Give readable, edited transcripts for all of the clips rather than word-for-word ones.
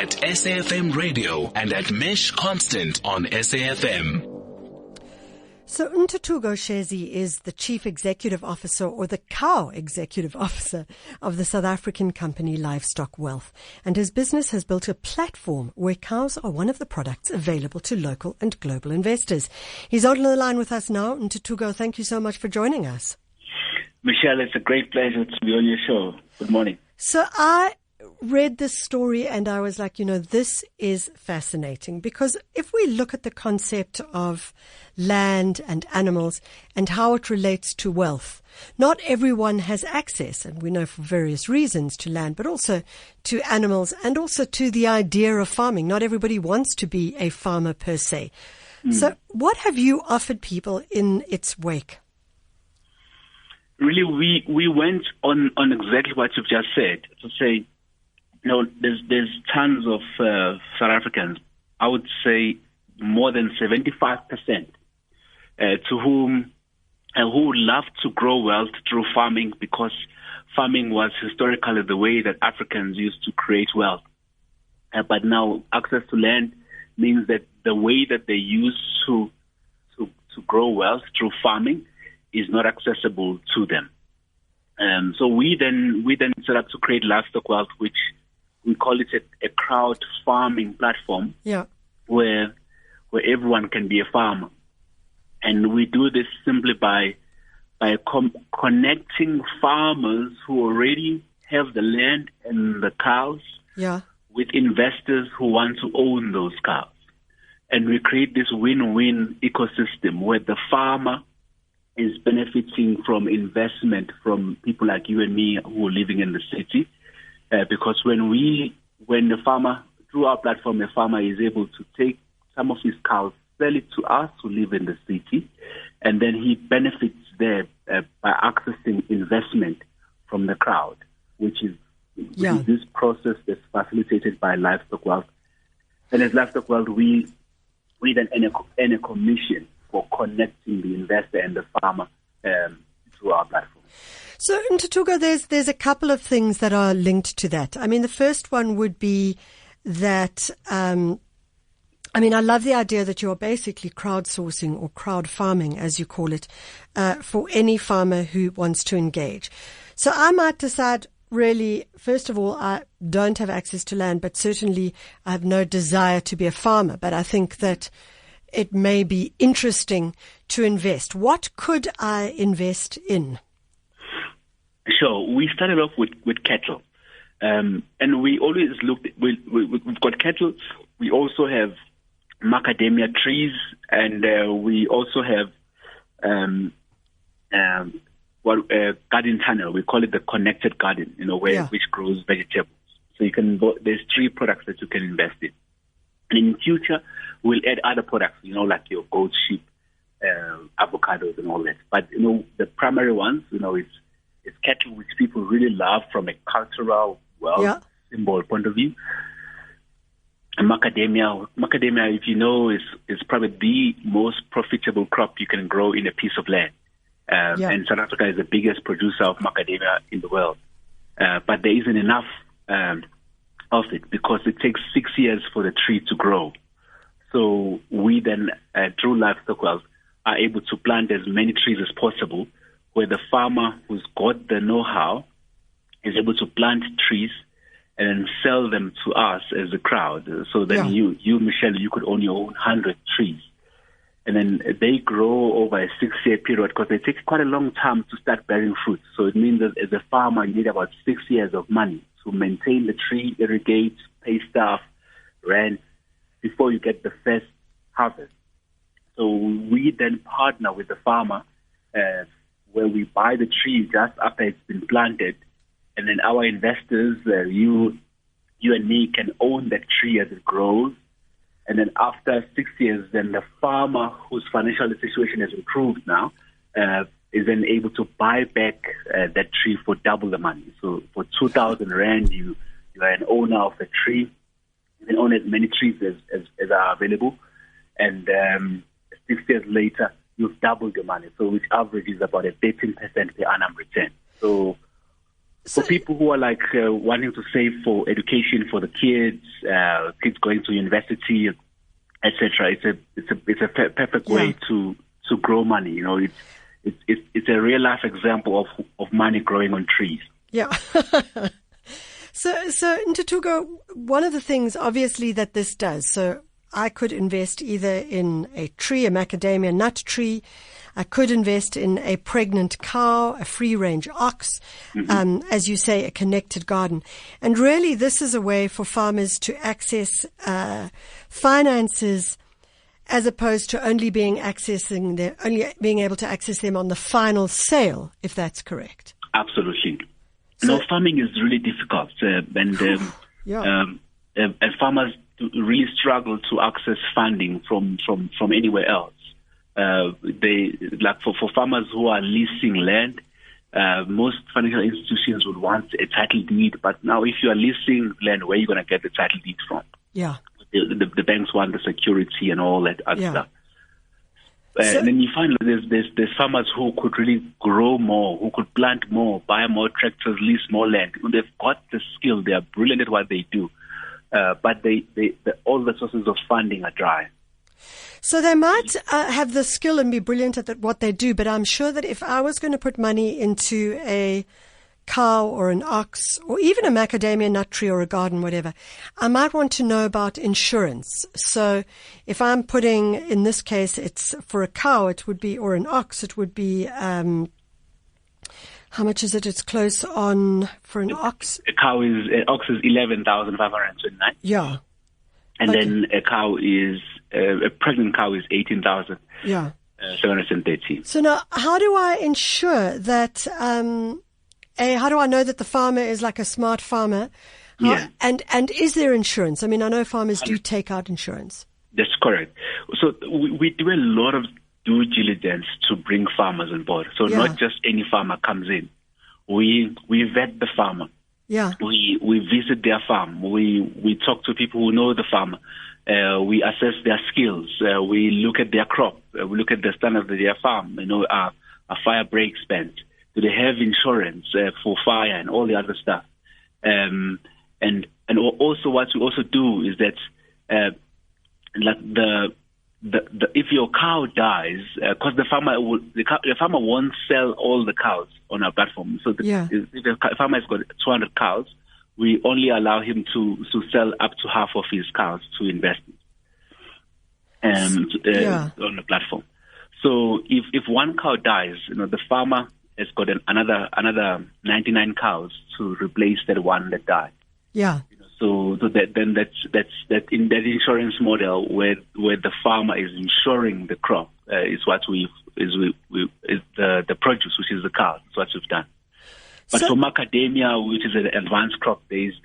at SAFM Radio and at Mesh Constant on SAFM. So Ntuthuko Shezi is the Chief Executive Officer, or the Cow Executive Officer, of the South African company Livestock Wealth. And his business has built a platform where cows are one of the products available to local and global investors. He's on the line with us now. Ntuthuko, thank you so much for joining us. Michelle, it's a great pleasure to be on your show. Good morning. So I read this story and I was like, this is fascinating, because if we look at the concept of land and animals and how it relates to wealth, not everyone has access, and we know for various reasons, to land, but also to animals and also to the idea of farming. Not everybody wants to be a farmer per se. So what have you offered people in its wake? Really, we went on exactly what you've just said, to say, there's tons of South Africans, I would say more than 75%, who would love to grow wealth through farming, because farming was historically the way that Africans used to create wealth. But now access to land means that the way that they used to grow wealth through farming is not accessible to them. So we then set up to create Livestock Wealth, which we call it a crowd farming platform, where everyone can be a farmer. And we do this simply by connecting farmers who already have the land and the cows with investors who want to own those cows. And we create this win-win ecosystem where the farmer is benefiting from investment from people like you and me who are living in the city. Because when the farmer, through our platform, the farmer is able to take some of his cows, sell it to us who live in the city, and then he benefits there by accessing investment from the crowd, which is this process that's facilitated by Livestock Wealth. And as Livestock Wealth, we then earn a commission for connecting the investor and the farmer through our platform. So, Ntuthuko, there's a couple of things that are linked to that. I mean, the first one would be that, I love the idea that you're basically crowdsourcing or crowd farming, as you call it, for any farmer who wants to engage. So I might decide, really, first of all, I don't have access to land, but certainly I have no desire to be a farmer. But I think that it may be interesting to invest. What could I invest in? Sure. We started off with cattle. And we always looked, we've got cattle. We also have macadamia trees, and we also have garden tunnel. We call it the connected garden, which grows vegetables. So there's 3 products that you can invest in. And in future, we'll add other products, like your goat, sheep, avocados and all that. But, the primary ones, it's cattle, which people really love from a cultural wealth symbol point of view. And macadamia, if you know, is probably the most profitable crop you can grow in a piece of land. And South Africa is the biggest producer of macadamia in the world. But there isn't enough of it, because it takes 6 years for the tree to grow. So we then, through Livestock Wealth, are able to plant as many trees as possible, where the farmer who's got the know-how is able to plant trees and then sell them to us as a crowd. So then you, Michelle, you could own your own 100 trees. And then they grow over a 6-year period, because they take quite a long time to start bearing fruit. So it means that as a farmer, you need about 6 years of money to maintain the tree, irrigate, pay staff, rent, before you get the first harvest. So we then partner with the farmer, where we buy the tree just after it's been planted, and then our investors, you and me, can own that tree as it grows. And then after 6 years, then the farmer whose financial situation has improved now is then able to buy back that tree for double the money. So for 2,000 Rand, you are an owner of a tree. You can own as many trees as are available. And 6 years later, you've doubled your money, so which averages about a 13% per annum return. So for people who are like wanting to save for education for the kids, kids going to university, etc., it's a perfect way to grow money. You know, it's a real life example of money growing on trees. Yeah. So Ntuthuko, one of the things obviously that this does, so I could invest either in a tree, a macadamia nut tree. I could invest in a pregnant cow, a free-range ox, as you say, a connected garden. And really, this is a way for farmers to access finances as opposed to only being able to access them on the final sale, if that's correct. Absolutely. So, farming is really difficult, and farmers really struggle to access funding from anywhere else. They for farmers who are leasing land, most financial institutions would want a title deed. But now, if you are leasing land, where are you going to get the title deed from? Yeah, the banks want the security and all that other stuff. And then you find there's farmers who could really grow more, who could plant more, buy more tractors, lease more land. They've got the skill; they are brilliant at what they do. But all the sources of funding are dry. So they might have the skill and be brilliant at what they do, but I'm sure that if I was going to put money into a cow or an ox or even a macadamia nut tree or a garden, whatever, I might want to know about insurance. So if I'm putting, in this case, it's for a cow, it would be, or an ox, it would be, how much is it? It's close on for an ox. An ox is 11,529. Yeah. And then a pregnant cow is 18,000. Yeah. 730. So now, how do I ensure that, how do I know that the farmer is like a smart farmer? And is there insurance? I mean, I know farmers do take out insurance. That's correct. So we do a lot of due diligence to bring farmers on board. So not just any farmer comes in. We vet the farmer. Yeah. We visit their farm. We talk to people who know the farmer. We assess their skills. We look at their crop. We look at the standards of their farm. You know, are fire breaks spent? Do they have insurance for fire and all the other stuff? And also what we also do is that if your cow dies, because the farmer won't sell all the cows on our platform. So if the farmer has got 200 cows, we only allow him to sell up to half of his cows to investors on the platform. So if one cow dies, you know, the farmer has got another 99 cows to replace that one that died. Yeah. So that's in that insurance model where the farmer is insuring the crop is what the produce, which is the cow. That's what we've done. But for macadamia, which is an advanced crop, there's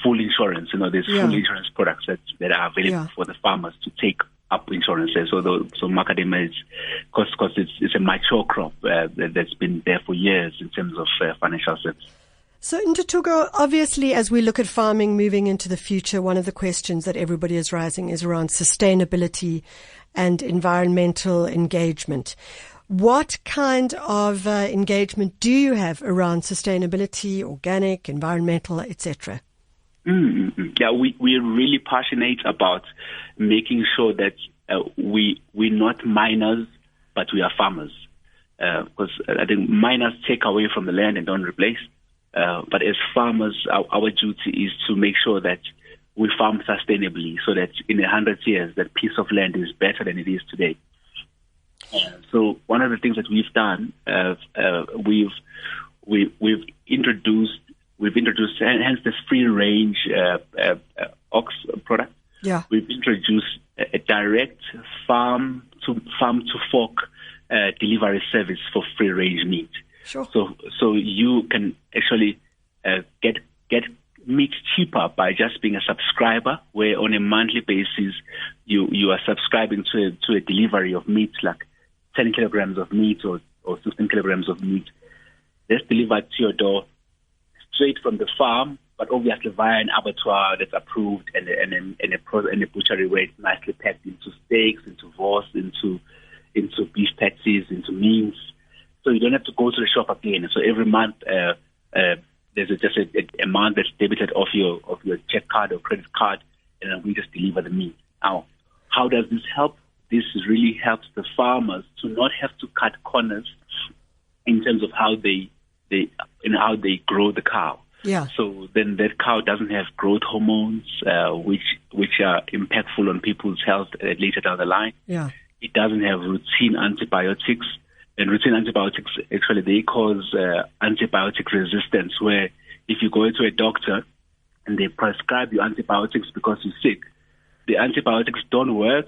full insurance. You know, there's full insurance products that are available for the farmers to take up insurances. So macadamia is because it's a mature crop that's been there for years in terms of financial service. So Ntuthuko, obviously, as we look at farming moving into the future, one of the questions that everybody is raising is around sustainability and environmental engagement. What kind of engagement do you have around sustainability, organic, environmental, etc.? Yeah, we're really passionate about making sure that we're not miners, but we are farmers. Because I think miners take away from the land and don't replace. But as farmers, our duty is to make sure that we farm sustainably so that in 100 years, that piece of land is better than it is today. So one of the things that we've done, we've introduced hence this free range ox product. Yeah. We've introduced a direct farm to fork delivery service for free range meat. Sure. So you can actually get meat cheaper by just being a subscriber, where on a monthly basis you are subscribing to a delivery of meat, like 10 kilograms of meat or 15 kilograms of meat. That's delivered to your door straight from the farm, but obviously via an abattoir that's approved and a butchery where it's nicely packed into steaks, into wors, into beef patties, into meats. So you don't have to go to the shop again. So every month, there's just a amount that's debited off your check card or credit card, and then we just deliver the meat. Now, how does this help? This really helps the farmers to not have to cut corners in terms of how they grow the cow. Yeah. So then that cow doesn't have growth hormones, which are impactful on people's health later down the line. Yeah. It doesn't have routine antibiotics, and routine antibiotics actually they cause antibiotic resistance. Where if you go to a doctor and they prescribe you antibiotics because you're sick, the antibiotics don't work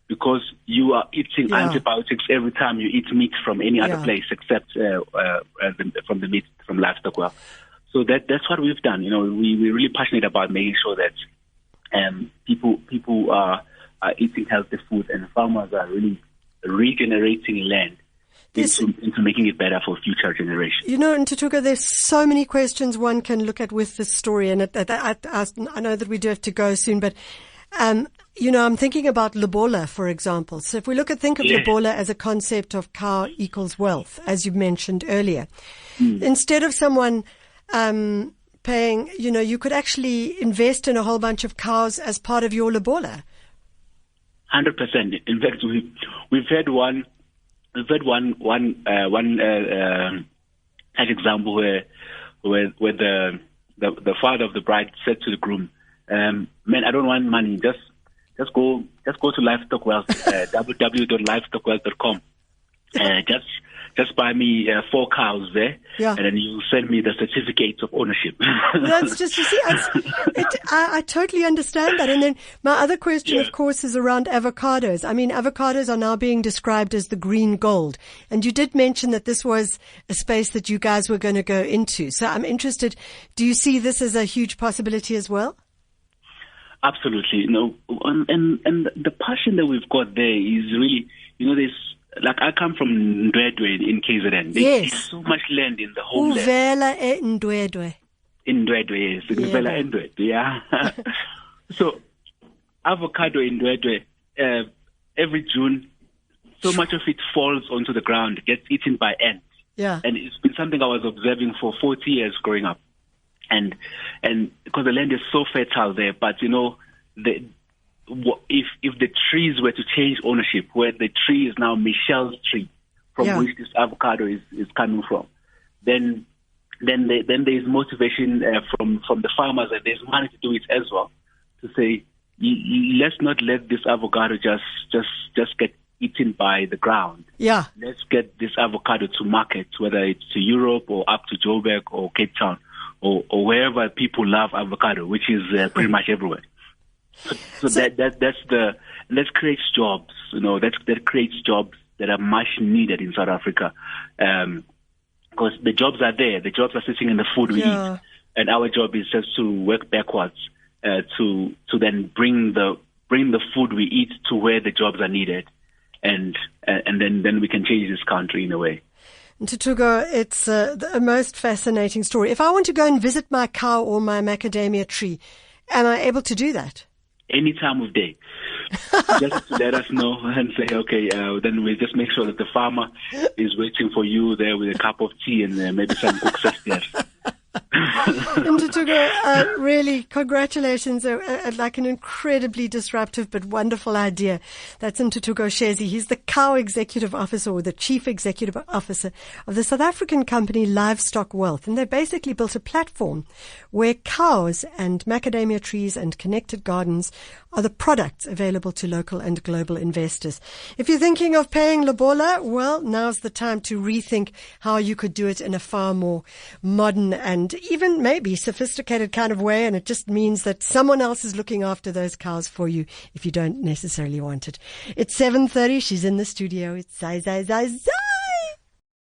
because you are eating antibiotics every time you eat meat from any other place except from the meat from Livestock Wealth. So that's what we've done. We're really passionate about making sure that people are eating healthy food, and farmers are really regenerating land into making it better for future generations. Ntuthuko, there's so many questions one can look at with this story, and I know that we do have to go soon, but I'm thinking about Lobola, for example. So if we think of Lobola as a concept of cow equals wealth, as you mentioned earlier, instead of someone paying, you could actually invest in a whole bunch of cows as part of your Lobola. 100%. In fact, we've had one example where the father of the bride said to the groom, "Man, I don't want money. Just go to Livestock Wealth, www.livestockwealth.com. Just buy me 4 cows there, and then you send me the certificates of ownership." That's just, you see, I totally understand that. And then my other question, of course, is around avocados. I mean, avocados are now being described as the green gold. And you did mention that this was a space that you guys were going to go into. So I'm interested, do you see this as a huge possibility as well? Absolutely. And the passion that we've got there is really, there's, like, I come from Ndwedwe in KZN. There's so much land in the whole land. Uvela Ndwedwe. In Ndwedwe, yes. Uvela Ndwedwe, yeah. So, avocado in Ndwedwe, every June, so much of it falls onto the ground, gets eaten by ants. Yeah. And it's been something I was observing for 40 years growing up. And because the land is so fertile there, but if the trees were to change ownership, where the tree is now Michelle's tree, from which this avocado is coming from, then there's motivation from the farmers, and there's money to do it as well. To say, let's not let this avocado just get eaten by the ground. Yeah, let's get this avocado to market, whether it's to Europe or up to Joburg or Cape Town or wherever people love avocado, which is pretty much everywhere. So that creates jobs, that creates jobs that are much needed in South Africa. Because the jobs are there, the jobs are sitting in the food we eat. And our job is just to work backwards, to then bring the food we eat to where the jobs are needed. And then we can change this country in a way. Ntuthuko, it's a most fascinating story. If I want to go and visit my cow or my macadamia tree, am I able to do that? Any time of day. Just to let us know and say, okay, then we'll just make sure that the farmer is waiting for you there with a cup of tea and maybe some good there. Ntuthuko, really, congratulations. Like an incredibly disruptive but wonderful idea. That's Ntuthuko Shezi. He's the cow executive officer, or the chief executive officer of the South African company Livestock Wealth. And they basically built a platform where cows and macadamia trees and connected gardens are the products available to local and global investors. If you're thinking of paying Lobola, well, now's the time to rethink how you could do it in a far more modern and even maybe sophisticated kind of way. And it just means that someone else is looking after those cows for you if you don't necessarily want it. It's 7:30. She's in the studio. It's Zai.